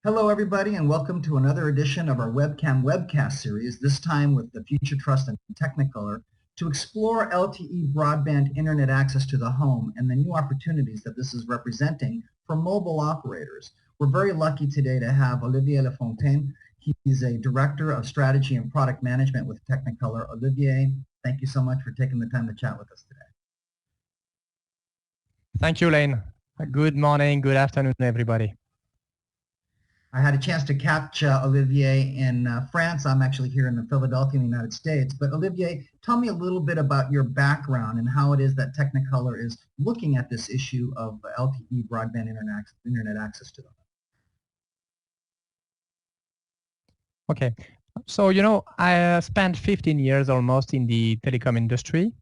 Hello, everybody, and welcome to another edition of our webcam webcast series, this time with the Future Trust and Technicolor, to explore LTE broadband internet access to the home and the new opportunities that this is representing for mobile operators. We're very lucky today to have Olivier Lafontaine. He's a Director of Strategy and Product Management with Technicolor. Olivier, thank you so much for taking the time to chat with us today. Thank you, Lane. Good morning, good afternoon, everybody. I had a chance to catch Olivier in France. I'm actually here in Philadelphia in the United States. But Olivier, tell me a little bit about your background and how it is that Technicolor is looking at this issue of LTE broadband internet access to them. Okay. So, I spent 15 years almost in the telecom industry.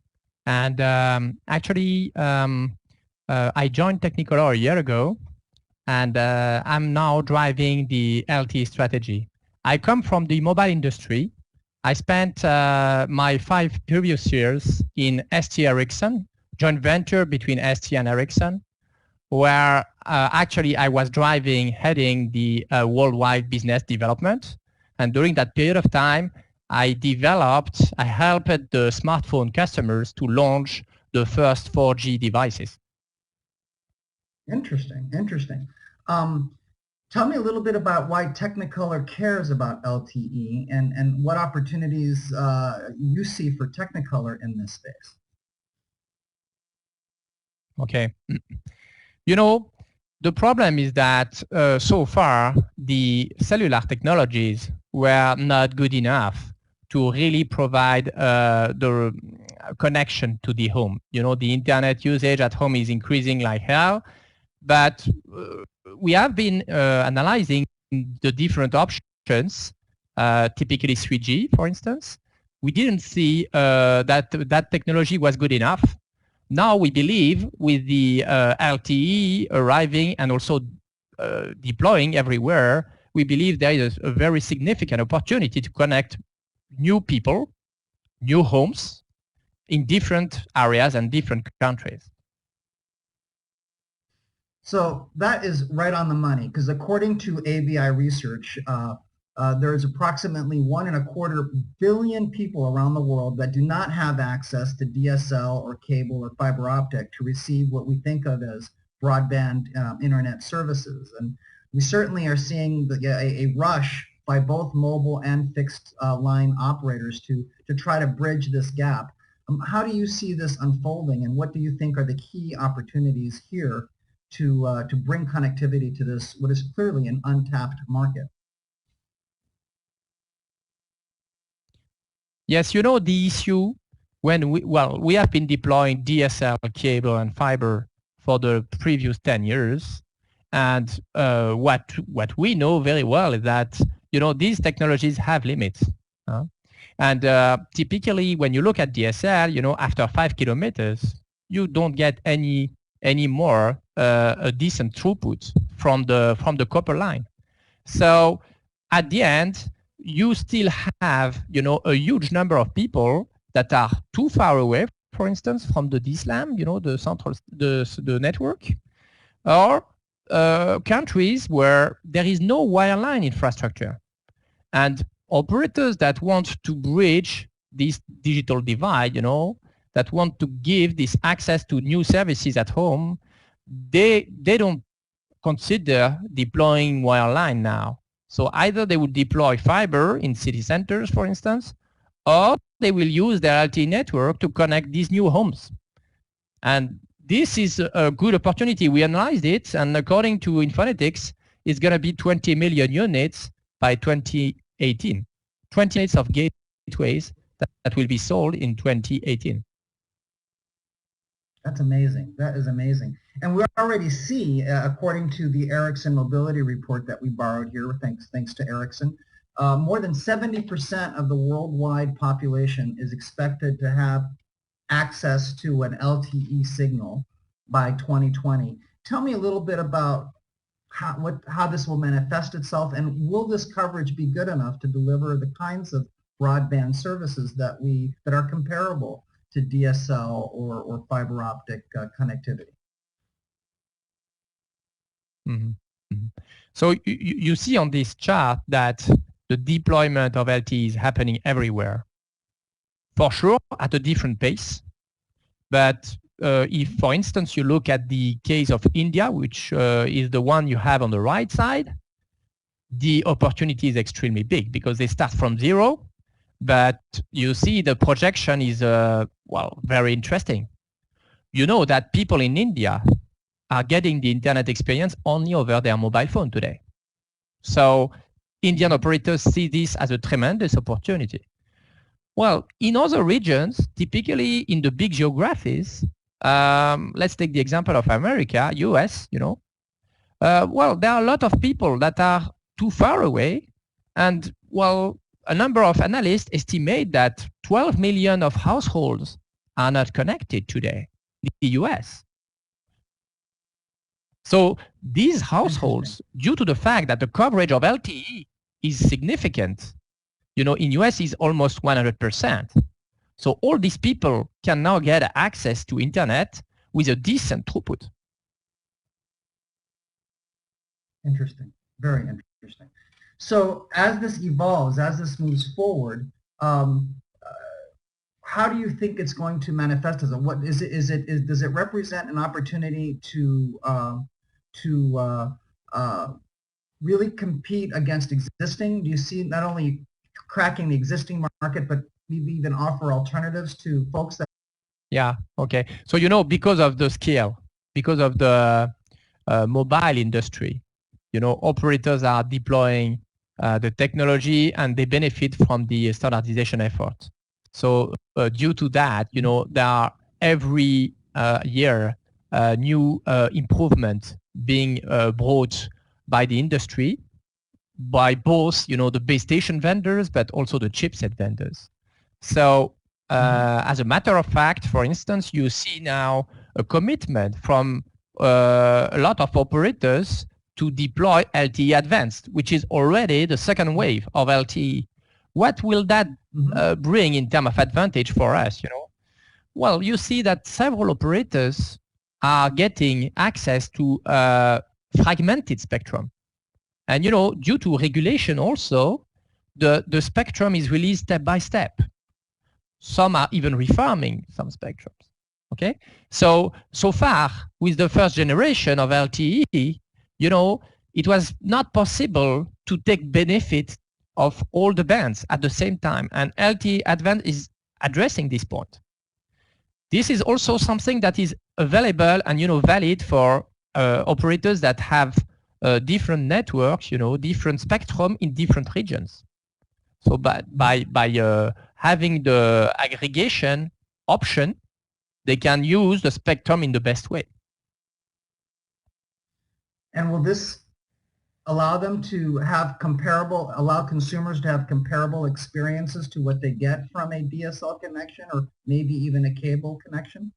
And I joined Technicolor a year ago. And I'm now driving the LTE strategy. I come from the mobile industry. I spent my 5 previous years in ST Ericsson, joint venture between ST and Ericsson, where actually I was heading the worldwide business development. And during that period of time, I helped the smartphone customers to launch the first 4G devices. Interesting. Tell me a little bit about why Technicolor cares about LTE and what opportunities you see for Technicolor in this space. Okay. The problem is that so far the cellular technologies were not good enough to really provide the connection to the home. The internet usage at home is increasing like hell, but we have been analyzing the different options, typically 3G, for instance. We didn't see that technology was good enough. Now we believe with the LTE arriving and also deploying everywhere, we believe there is a very significant opportunity to connect new people, new homes in different areas and different countries. So that is right on the money, because according to ABI research, there is approximately 1.25 billion people around the world that do not have access to DSL or cable or fiber optic to receive what we think of as broadband internet services. And we certainly are seeing a rush by both mobile and fixed line operators to try to bridge this gap. How do you see this unfolding, and what do you think are the key opportunities here to bring connectivity to this, what is clearly an untapped market? Yes, the issue when we have been deploying DSL, cable, and fiber for the previous 10 years. And what we know very well is that, these technologies have limits. And typically when you look at DSL, after 5 kilometers, you don't get any more a decent throughput from the copper line. So at the end, you still have a huge number of people that are too far away, for instance, from the DSLAM, the network, or countries where there is no wireline infrastructure. And operators that want to bridge this digital divide, that want to give this access to new services at home, they don't consider deploying wireline now. So either they will deploy fiber in city centers, for instance, or they will use their LTE network to connect these new homes. And this is a good opportunity. We analyzed it, and according to Infonetics, it's going to be 20 million units by 2018. 20 units of gateways that will be sold in 2018. That's amazing. That is amazing. And we already see, according to the Ericsson Mobility Report that we borrowed here, thanks to Ericsson, more than 70% of the worldwide population is expected to have access to an LTE signal by 2020. Tell me a little bit about how this will manifest itself, and will this coverage be good enough to deliver the kinds of broadband services that are comparable to DSL or fiber optic connectivity? Mm-hmm. Mhm. So you see on this chart that the deployment of LTE is happening everywhere. For sure, at a different pace. But if, for instance, you look at the case of India, which is the one you have on the right side, the opportunity is extremely big because they start from zero. But you see the projection is, well, very interesting. You know that people in India are getting the internet experience only over their mobile phone today. So Indian operators see this as a tremendous opportunity. Well, in other regions, typically in the big geographies, let's take the example of America, US, you know, well, there are a lot of people that are too far away. And well, a number of analysts estimate that 12 million of households are not connected today in the US. So these households, due to the fact that the coverage of LTE is significant, you know, in US is almost 100%. So all these people can now get access to internet with a decent throughput. Interesting. Very interesting. So as this evolves, as this moves forward, how do you think it's going to manifest as a, what is it? Does it represent an opportunity to really compete against existing? Do you see not only cracking the existing market, but maybe even offer alternatives to folks that? Yeah. Okay. So, you know, because of the scale, because of the mobile industry, you know, operators are deploying the technology and they benefit from the standardization effort. So due to that, you know, there are every year new improvements being brought by the industry, by both, you know, the base station vendors, but also the chipset vendors. So as a matter of fact, for instance, you see now a commitment from a lot of operators to deploy LTE Advanced, which is already the second wave of LTE. What will that bring in terms of advantage for us, you know? Well, you see that several operators are getting access to fragmented spectrum. And, you know, due to regulation also, the spectrum is released step by step. Some are even refarming some spectrums. Okay, so far with the first generation of LTE, you know, it was not possible to take benefit of all the bands at the same time, and LTE Advanced is addressing this point. This is also something that is available and, you know, valid for operators that have different networks, you know, different spectrum in different regions. So by having the aggregation option, they can use the spectrum in the best way. And will this allow them to have comparable, allow consumers to have comparable experiences to what they get from a DSL connection or maybe even a cable connection?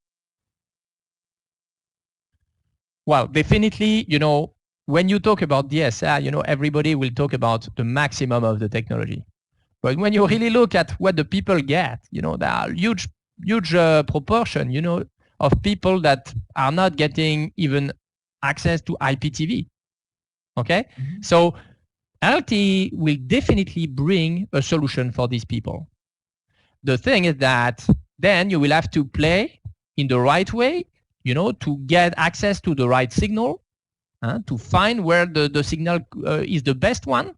Well, definitely, you know, when you talk about DSL, you know, everybody will talk about the maximum of the technology. But when you really look at what the people get, you know, there are huge proportion, you know, of people that are not getting even access to IPTV. Okay, so LTE will definitely bring a solution for these people. The thing is that then you will have to play in the right way, you know, to get access to the right signal, to find where the signal is the best one,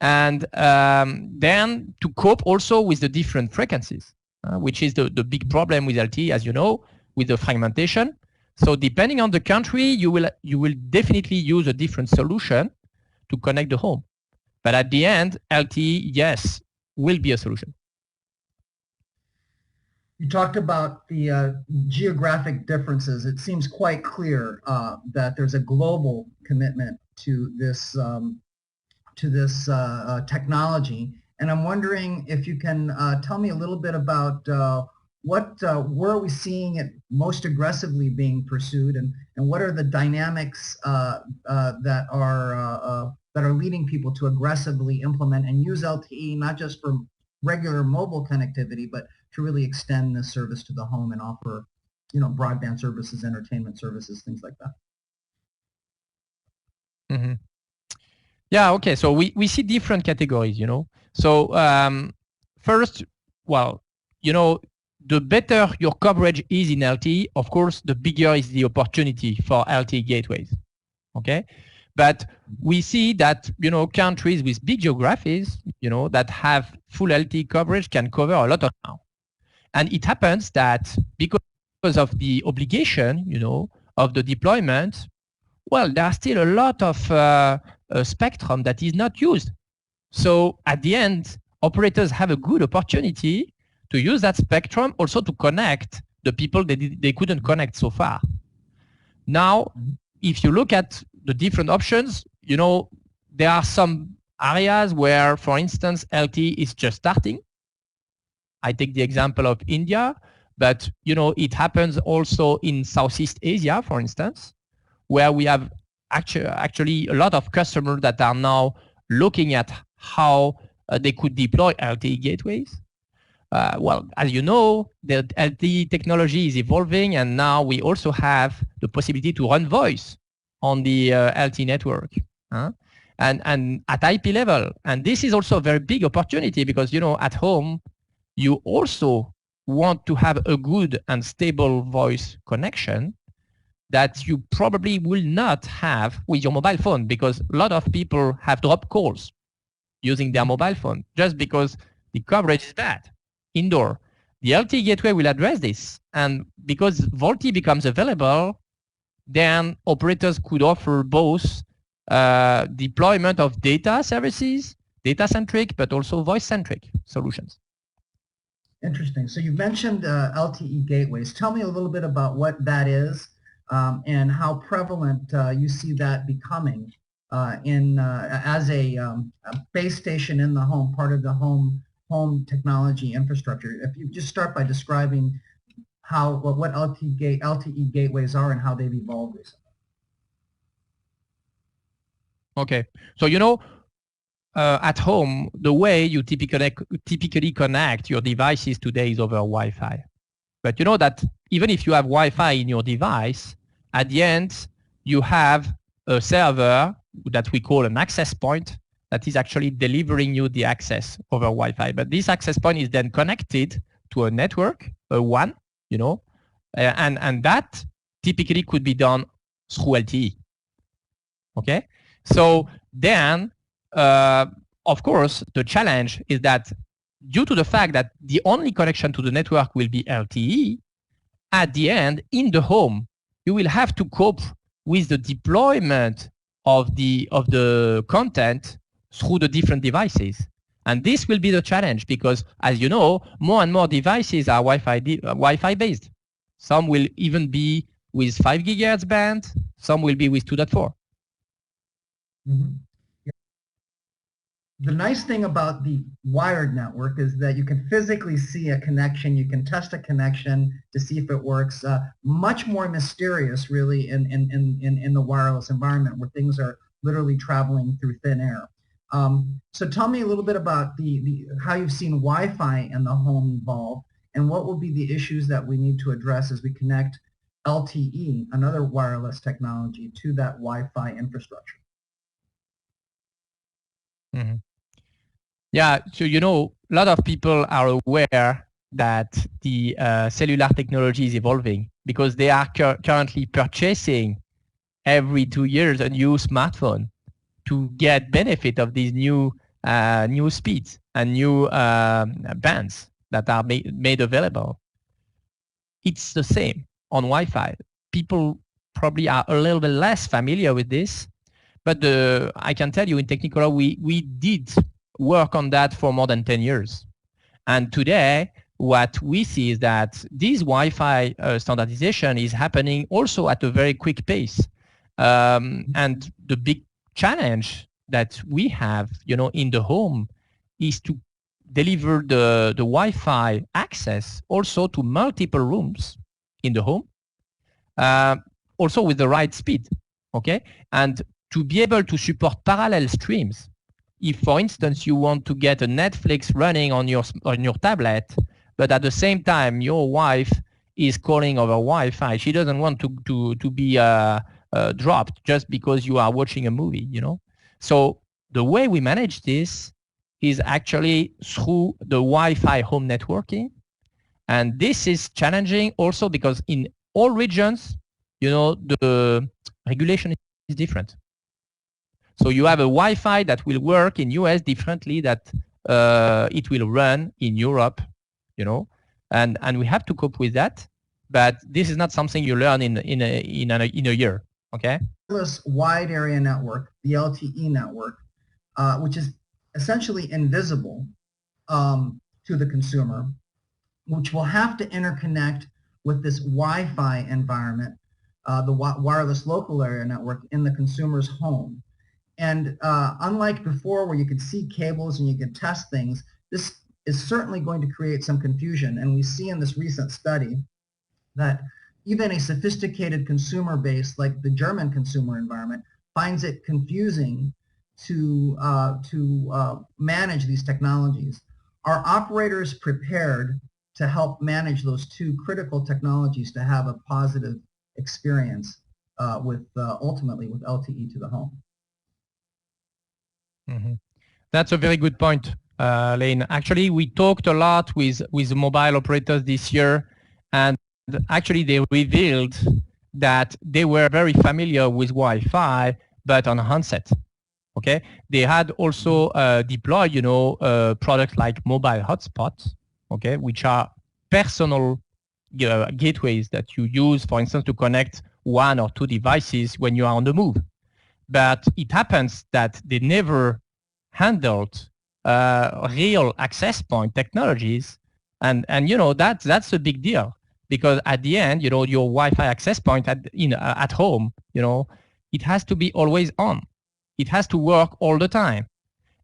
and then to cope also with the different frequencies, which is the big problem with LTE, as you know, with the fragmentation. So depending on the country, you will definitely use a different solution to connect the home. But at the end, LTE, yes, will be a solution. You talked about the geographic differences. It seems quite clear that there's a global commitment to this technology. And I'm wondering if you can tell me a little bit about where are we seeing it most aggressively being pursued, and what are the dynamics that are leading people to aggressively implement and use LTE, not just for regular mobile connectivity, but to really extend the service to the home and offer, you know, broadband services, entertainment services, things like that. Mm-hmm. Yeah, okay. So we see different categories, So first, well, the better your coverage is in LTE, of course, the bigger is the opportunity for LTE gateways. Okay. But we see that, countries with big geographies, that have full LTE coverage can cover a lot of ground. And it happens that because of the obligation, of the deployment, well, there are still a lot of spectrum that is not used. So at the end, operators have a good opportunity to use that spectrum also to connect the people they couldn't connect so far. Now, if you look at the different options, there are some areas where, for instance, LTE is just starting. I take the example of India, but it happens also in Southeast Asia, for instance, where we have actually a lot of customers that are now looking at how they could deploy LTE gateways. Well, as you know, the LTE technology is evolving, and now we also have the possibility to run voice on the LTE network. And at IP level. And this is also a very big opportunity because, at home, you also want to have a good and stable voice connection that you probably will not have with your mobile phone, because a lot of people have dropped calls using their mobile phone just because the coverage is bad indoor. The LTE gateway will address this. And because VoLTE becomes available, then operators could offer both deployment of data services, data-centric, but also voice-centric solutions. Interesting. So you mentioned LTE gateways. Tell me a little bit about what that is and how prevalent you see that becoming as a base station in the home, part of the home technology infrastructure. If you just start by describing what LTE gateways are and how they've evolved recently. Okay. So at home, the way you typically connect your devices today is over Wi-Fi. But you know that even if you have Wi-Fi in your device, at the end, you have a server that we call an access point that is actually delivering you the access over Wi-Fi. But this access point is then connected to a network, a WAN, and that typically could be done through LTE. Okay? So then, of course, the challenge is that due to the fact that the only connection to the network will be LTE, at the end, in the home, you will have to cope with the deployment of the content through the different devices. And this will be the challenge because, as you know, more and more devices are Wi-Fi based. Some will even be with 5 gigahertz band, some will be with 2.4. Mm-hmm. The nice thing about the wired network is that you can physically see a connection, you can test a connection to see if it works. Much more mysterious, really, in the wireless environment where things are literally traveling through thin air. So tell me a little bit about how you've seen Wi-Fi in the home evolve, and what will be the issues that we need to address as we connect LTE, another wireless technology, to that Wi-Fi infrastructure. Mm-hmm. Yeah, so a lot of people are aware that the cellular technology is evolving because they are currently purchasing every 2 years a new smartphone to get benefit of these new speeds and new bands that are made available. It's the same on Wi-Fi. People probably are a little bit less familiar with this, but I can tell you in Technicolor, we did work on that for more than 10 years. And today, what we see is that this Wi-Fi standardization is happening also at a very quick pace. And the big challenge that we have, in the home is to deliver the Wi-Fi access also to multiple rooms in the home, also with the right speed, okay? And to be able to support parallel streams. If, for instance, you want to get a Netflix running on your tablet, but at the same time your wife is calling over Wi-Fi, she doesn't want to be dropped just because you are watching a movie, So the way we manage this is actually through the Wi-Fi home networking. And this is challenging also because in all regions, the regulation is different. So you have a Wi-Fi that will work in US differently that it will run in Europe, and we have to cope with that. But this is not something you learn in a year. Okay. This wide area network, the LTE network, which is essentially invisible to the consumer, which will have to interconnect with this Wi-Fi environment, the wireless local area network in the consumer's home. And unlike before where you could see cables and you could test things, this is certainly going to create some confusion. And we see in this recent study that even a sophisticated consumer base like the German consumer environment finds it confusing to manage these technologies. Are operators prepared to help manage those two critical technologies to have a positive experience ultimately with LTE to the home? Mm-hmm. That's a very good point, Lane. Actually, we talked a lot with mobile operators this year, and actually they revealed that they were very familiar with Wi-Fi, but on a handset. Okay, they had also deployed, products like mobile hotspots, okay, which are personal gateways that you use, for instance, to connect one or two devices when you are on the move. But it happens that they never handled real access point technologies, and that's a big deal because at the end, your Wi-Fi access point at home, it has to be always on. It has to work all the time,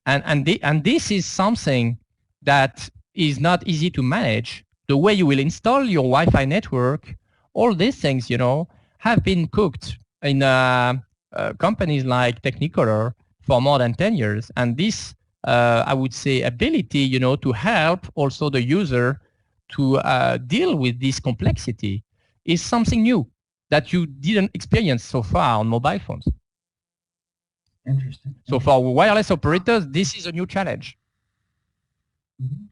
and this is something that is not easy to manage. The way you will install your Wi-Fi network, all these things, have been cooked in companies like Technicolor for more than 10 years. And this, I would say, ability, to help also the user to deal with this complexity is something new that you didn't experience so far on mobile phones. Interesting. So for wireless operators, this is a new challenge. Mm-hmm.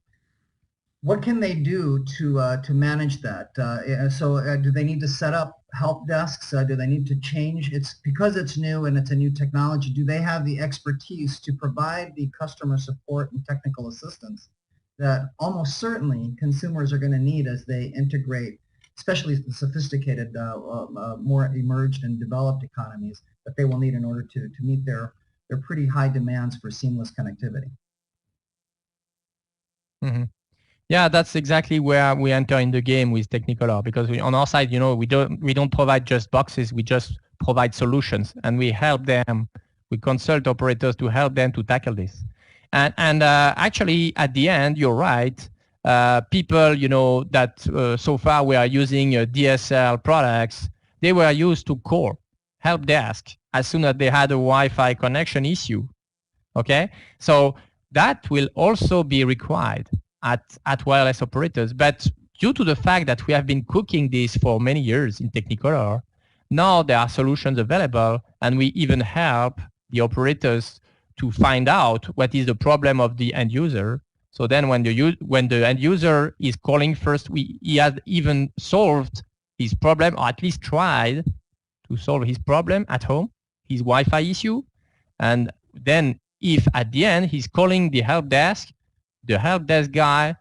What can they do to manage that? Do they need to set up help desks? Do they need to change? It's because it's new and it's a new technology. Do they have the expertise to provide the customer support and technical assistance that almost certainly consumers are going to need as they integrate, especially the sophisticated, more emerged and developed economies that they will need in order to meet their pretty high demands for seamless connectivity? Mm-hmm. Yeah, that's exactly where we enter in the game with Technicolor, because on our side, we don't provide just boxes, we just provide solutions, and we help them, we consult operators to help them to tackle this. And actually, at the end, you're right. People, that so far we are using DSL products, they were used to call help desk as soon as they had a Wi-Fi connection issue. Okay, so that will also be required at wireless operators. But due to the fact that we have been cooking this for many years in Technicolor, now there are solutions available, and we even help the operators to find out what is the problem of the end user. So then when the end user is calling first, he has even solved his problem, or at least tried to solve his problem at home, his Wi-Fi issue. And then if at the end he's calling the help desk guy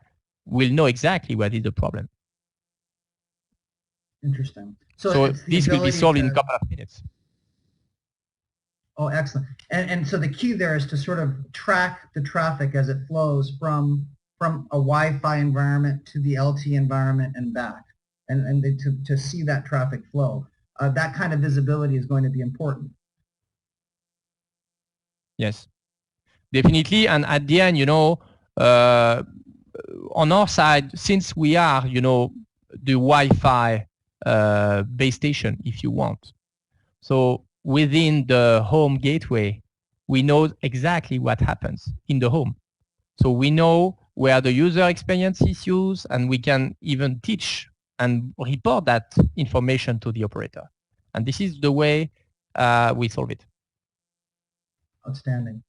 will know exactly what is the problem. Interesting. So this will be solved in a couple of minutes. Oh, excellent. And so the key there is to sort of track the traffic as it flows from a Wi-Fi environment to the LTE environment and back, and to see that traffic flow. That kind of visibility is going to be important. Yes, definitely. And at the end, on our side, since we are, the Wi-Fi base station, if you want. So within the home gateway, we know exactly what happens in the home. So we know where the user experience issues, and we can even teach and report that information to the operator. And this is the way we solve it. Outstanding.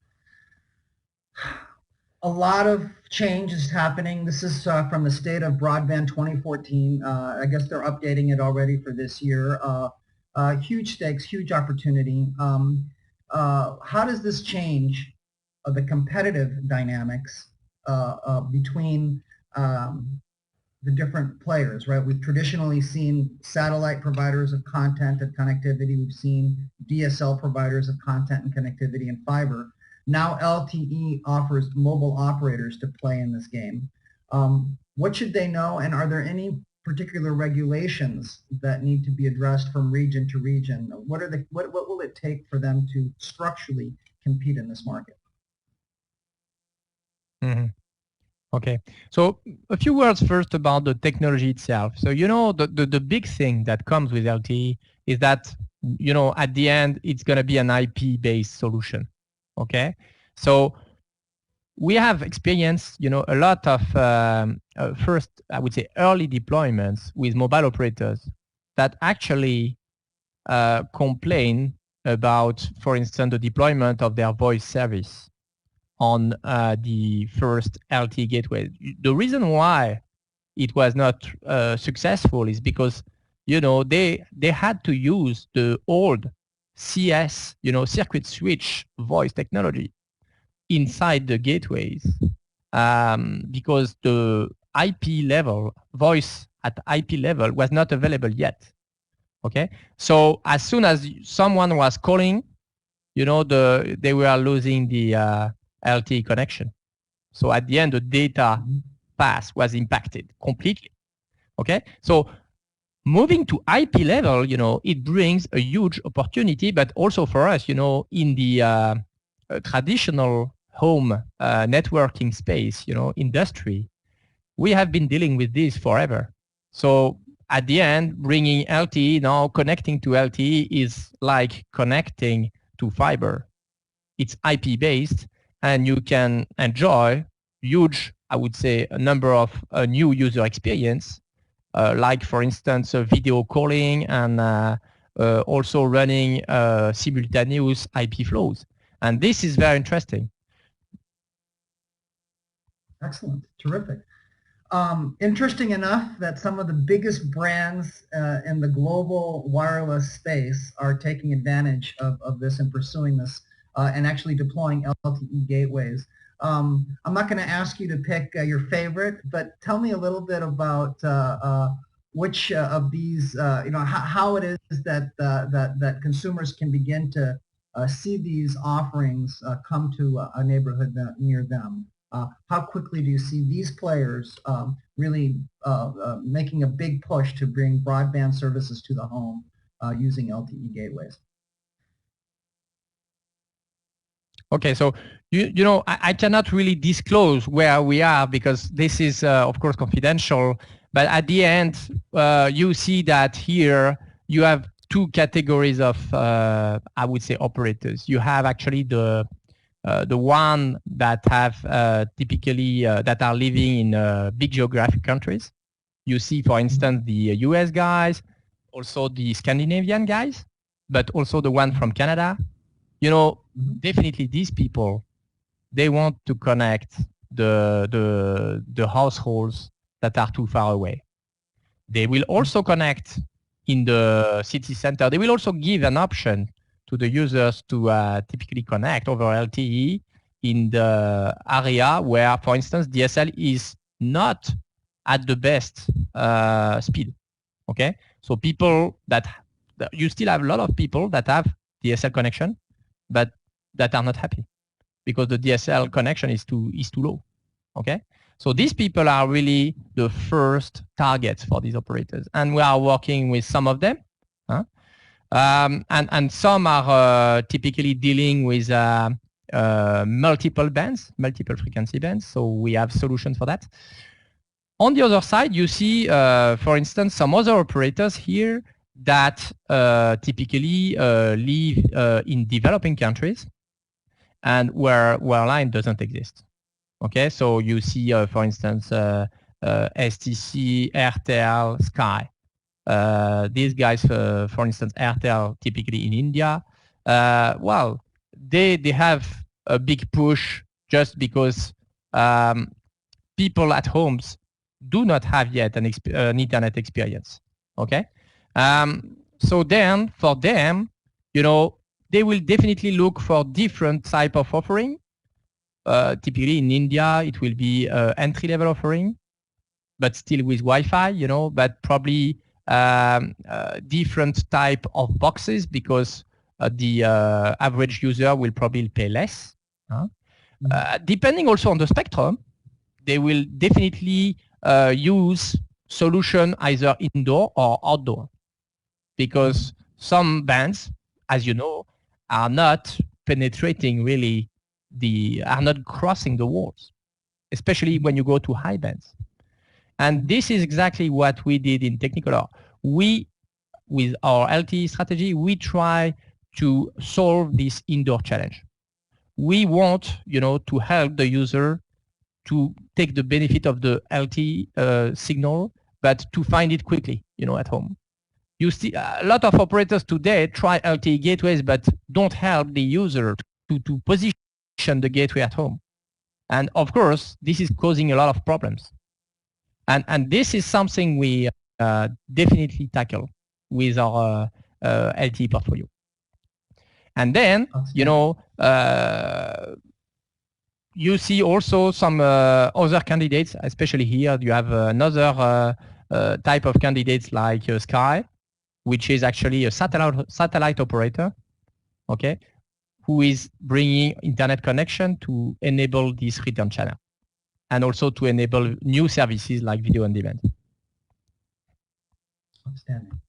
A lot of change is happening. This is from the State of Broadband 2014. I guess they're updating it already for this year. Huge stakes, huge opportunity. How does this change the competitive dynamics between the different players, right? We've traditionally seen satellite providers of content and connectivity. We've seen DSL providers of content and connectivity and fiber. Now LTE offers mobile operators to play in this game. What should they know, and are there any particular regulations that need to be addressed from region to region? What will it take for them to structurally compete in this market? Mm-hmm. Okay, so a few words first about the technology itself. So, you know, the big thing that comes with LTE is that, you know, at the end, it's going to be an IP-based solution. Okay, so we have experienced, you know, a lot of first, I would say, early deployments with mobile operators that actually complain about, for instance, the deployment of their voice service on the first LTE gateway. The reason why it was not successful is because, you know, they had to use the old CS, you know, circuit switch voice technology inside the gateways because the IP level, voice at IP level was not available yet. Okay, so as soon as someone was calling, you know, they were losing the LTE connection. So at the end, the data path was impacted completely. Okay, so moving to IP level, you know, it brings a huge opportunity, but also for us, you know, in the traditional home networking space, you know, industry, we have been dealing with this forever. So at the end, bringing LTE now, connecting to LTE is like connecting to fiber. It's IP based, and you can enjoy huge, I would say, a number of new user experience, like, for instance, video calling and also running simultaneous IP flows. And this is very interesting. Excellent. Terrific. Interesting enough that some of the biggest brands in the global wireless space are taking advantage of this and pursuing this and actually deploying LTE gateways. I'm not going to ask you to pick your favorite, but tell me a little bit about which of these, you know, how it is that consumers can begin to see these offerings come to a neighborhood near them. How quickly do you see these players really making a big push to bring broadband services to the home using LTE gateways? Okay, so you know, I cannot really disclose where we are because this is of course confidential. But at the end, you see that here you have two categories of I would say operators. You have actually the one that have typically that are living in big geographic countries. You see, for instance, the US guys, also the Scandinavian guys, but also the one from Canada. You know, definitely these people, they want to connect the households that are too far away. They will also connect in the city center. They will also give an option to the users to typically connect over LTE in the area where, for instance, DSL is not at the best speed. Okay, so people you still have a lot of people that have DSL connection, but that are not happy because the DSL connection is too low. Okay, so these people are really the first targets for these operators, and we are working with some of them. And some are typically dealing with multiple bands, multiple frequency bands. So we have solutions for that. On the other side, you see, for instance, some other operators here that typically live in developing countries and where line doesn't exist. Okay, so you see, for instance, STC, Airtel, Sky. These guys, for instance, Airtel typically in India, well, they have a big push just because people at homes do not have yet an internet experience. Okay, so then for them, they will definitely look for different type of offering. Typically in India, it will be entry-level offering, but still with Wi-Fi, but probably different type of boxes because the average user will probably pay less. Depending also on the spectrum, they will definitely use solution either indoor or outdoor, because some bands, as you know, are not penetrating really are not crossing the walls, especially when you go to high bands. And this is exactly what we did in Technicolor. With our LTE strategy, we try to solve this indoor challenge. We want, to help the user to take the benefit of the LTE signal, but to find it quickly, at home. You see a lot of operators today try LTE gateways, but don't help the user to position the gateway at home. And of course, this is causing a lot of problems. And this is something we definitely tackle with our LTE portfolio. And then, you see also some other candidates, especially here, you have another type of candidates like Sky, which is actually a satellite operator, okay, who is bringing internet connection to enable this return channel and also to enable new services like video on demand. Outstanding.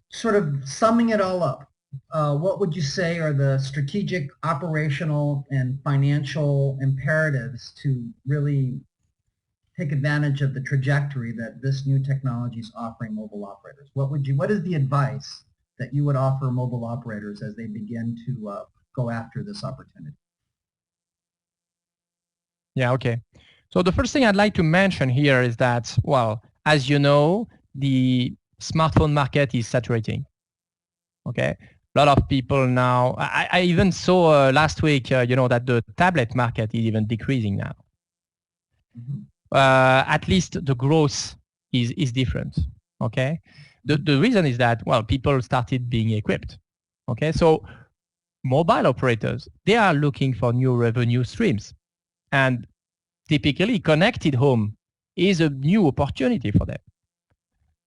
Sort of summing it all up, what would you say are the strategic, operational, and financial imperatives to really take advantage of the trajectory that this new technology is offering mobile operators? What is the advice that you would offer mobile operators as they begin to go after this opportunity? Yeah, okay. So the first thing I'd like to mention here is that, well, as you know, the smartphone market is saturating. Okay. A lot of people now, I even saw last week, that the tablet market is even decreasing now. At least the growth is different. Okay. The reason is that, well, people started being equipped. Okay. So mobile operators, they are looking for new revenue streams. And typically connected home is a new opportunity for them.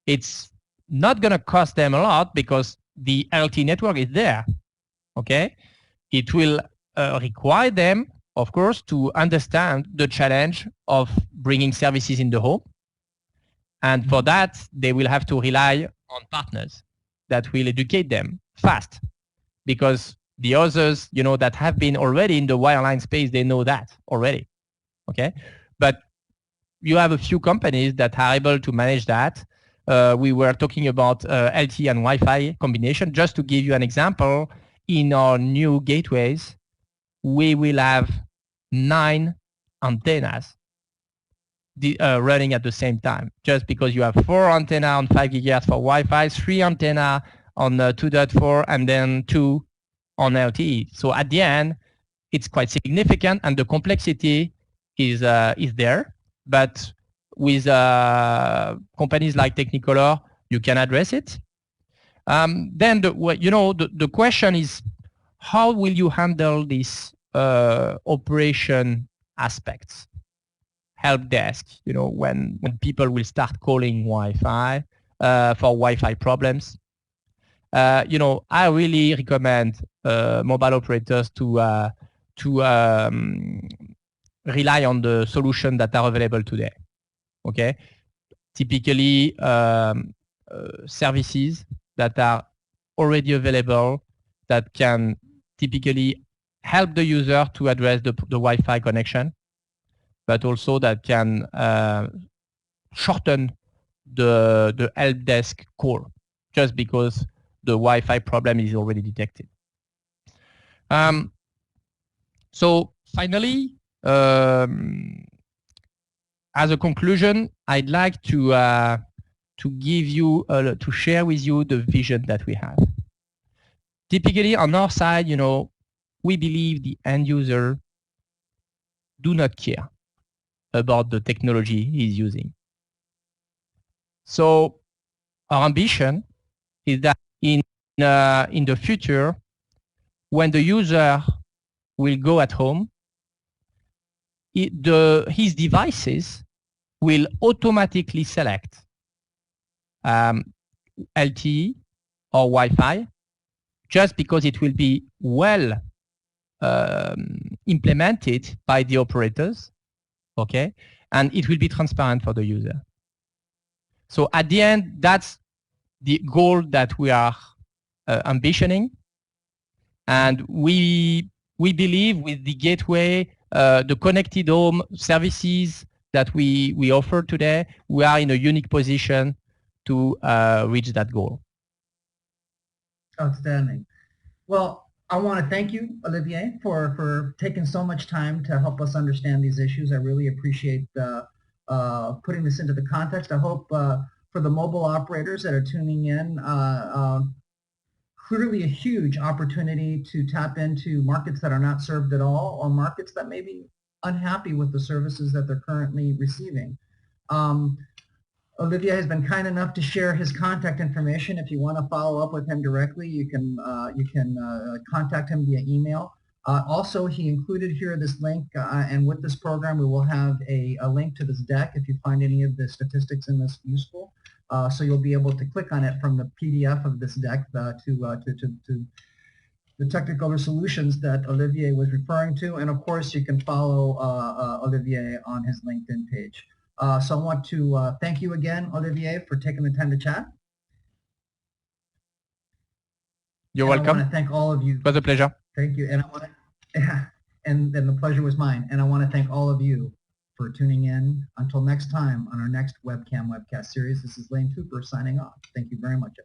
It's not going to cost them a lot because the LTE network is there. Okay. It will require them, of course, to understand the challenge of bringing services in the home. And for that, they will have to rely on partners that will educate them fast, because the others, that have been already in the wireline space, they know that already. Okay. But you have a few companies that are able to manage that. We were talking about LTE and Wi-Fi combination. Just to give you an example, in our new gateways, we will have 9 antennas running at the same time, just because you have 4 antennas on 5 GHz for Wi-Fi, 3 antennas on 2.4, and then 2 on LTE. So at the end, it's quite significant, and the complexity is there. But with companies like Technicolor, you can address it. Then the question is, how will you handle these operation aspects? Help desk, when people will start calling Wi-Fi for Wi-Fi problems. I really recommend mobile operators to rely on the solutions that are available today. Okay, typically services that are already available that can typically help the user to address the Wi-Fi connection, but also that can shorten the help desk call, just because the Wi-Fi problem is already detected. So finally, as a conclusion, I'd like to give you to share with you the vision that we have. typically on our side, we believe the end user do not care about the technology he's using. So our ambition is that in the future, when the user will go at home, his devices will automatically select LTE or Wi-Fi, just because it will be well implemented by the operators, okay? And it will be transparent for the user. So at the end, that's the goal that we are ambitioning. And we believe with the gateway, the connected home services that we offer today, we are in a unique position to reach that goal. Outstanding. Well, I want to thank you, Olivier, for taking so much time to help us understand these issues. I really appreciate putting this into the context. I hope for the mobile operators that are tuning in, clearly a huge opportunity to tap into markets that are not served at all, or markets that may be unhappy with the services that they're currently receiving. Olivier has been kind enough to share his contact information. If you want to follow up with him directly, you can contact him via email. Also, he included here this link, and with this program, we will have a link to this deck if you find any of the statistics in this useful. So you'll be able to click on it from the PDF of this deck to the Technicolor solutions that Olivier was referring to. And of course, you can follow Olivier on his LinkedIn page. So I want to thank you again, Olivier, for taking the time to chat. You're welcome. I want to thank all of you. It was a pleasure. Thank you. And I want to, and the pleasure was mine. And I want to thank all of you for tuning in. Until next time on our next webcast series, this is Lane Cooper signing off. Thank you very much.